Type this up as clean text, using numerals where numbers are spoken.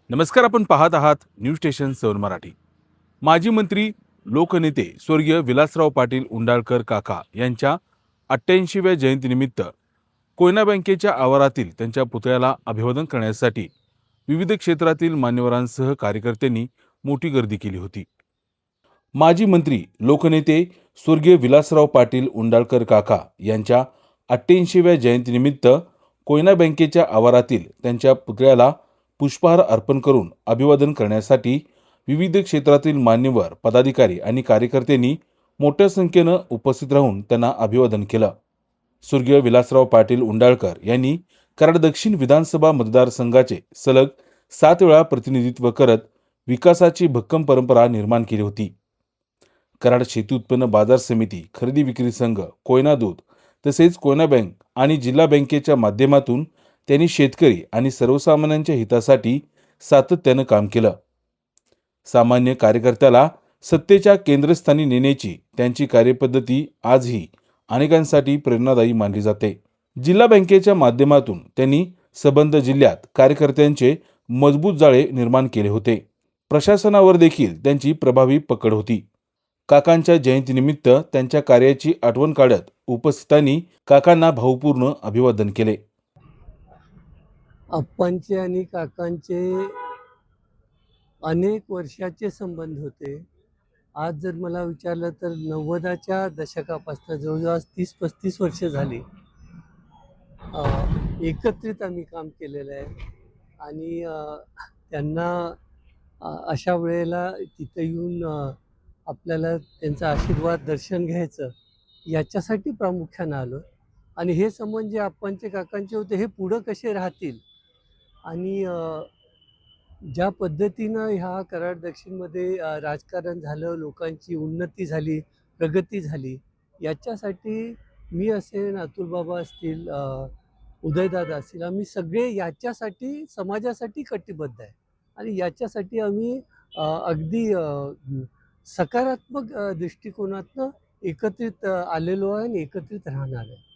नमस्कार, आपण पाहत आहात न्यूज स्टेशन 7 मराठी। माजी मंत्री लोकनेते स्वर्गीय विलासराव पाटील उंडाळकर काका यांच्या 88व्या जयंतीनिमित्त कोयना बँकेच्या आवारातील त्यांच्या पुतळ्याला अभिवादन करण्यासाठी विविध क्षेत्रातील मान्यवरांसह कार्यकर्त्यांनी मोठी गर्दी केली होती। माजी मंत्री लोकनेते स्वर्गीय विलासराव पाटील उंडाळकर काका यांच्या 88व्या जयंतीनिमित्त कोयना बँकेच्या आवारातील त्यांच्या पुतळ्याला पुष्पहार अर्पण करून अभिवादन करण्यासाठी विविध क्षेत्रातील मान्यवर पदाधिकारी आणि कार्यकर्त्यांनी मोठ्या संख्येने उपस्थित राहून त्यांना अभिवादन केलं। स्वर्गीय विलासराव पाटील उंडाळकर यांनी कराड दक्षिण विधानसभा मतदारसंघाचे सलग 7 वेळा प्रतिनिधित्व करत विकासाची भक्कम परंपरा निर्माण केली होती। कराड शेती उत्पन्न बाजार समिती, खरेदी विक्री संघ, कोयना दूध तसेच कोयना बँक आणि जिल्हा बँकेच्या माध्यमातून त्यांनी शेतकरी आणि सर्वसामान्यांच्या हितासाठी सातत्यानं काम केलं। सामान्य कार्यकर्त्याला सत्तेच्या केंद्रस्थानी नेण्याची त्यांची कार्यपद्धती आजही अनेकांसाठी प्रेरणादायी मानली जाते। जिल्हा बँकेच्या माध्यमातून त्यांनी संबंध जिल्ह्यात कार्यकर्त्यांचे मजबूत जाळे निर्माण केले होते। प्रशासनावर देखील त्यांची प्रभावी पकड होती। काकांच्या जयंतीनिमित्त त्यांच्या कार्याची आठवण काढत उपस्थितांनी काकांना भावपूर्ण अभिवादन केले। आप्पांचे आणि काकांचे अनेक वर्षाचे संबंध होते। आज जर मला विचारलं तर 90च्या दशकापासून जवळजवळ 30-35 वर्ष झाली एकत्रित आम्ही काम केलेलं आहे आणि त्यांना अशा वेळेला तिथं येऊन आपल्याला त्यांचा आशीर्वाद दर्शन घ्यायचं याच्यासाठी प्रामुख्यानं आलो आणि हे संबंध जे आप्पांचे काकांचे होते हे पुढं कसे राहतील आणि ज्या पद्धतीनं ह्या कराड दक्षिणमध्ये राजकारण झालं, लोकांची उन्नती झाली, प्रगती झाली, याच्यासाठी मी असेल, अतुल बाबा असतील, उदयदादा असतील, आम्ही सगळे याच्यासाठी समाजासाठी कटिबद्ध आहे आणि याच्यासाठी आम्ही अगदी सकारात्मक दृष्टिकोनातनं एकत्रित आलेलो आहे आणि एकत्रित राहणार आहे।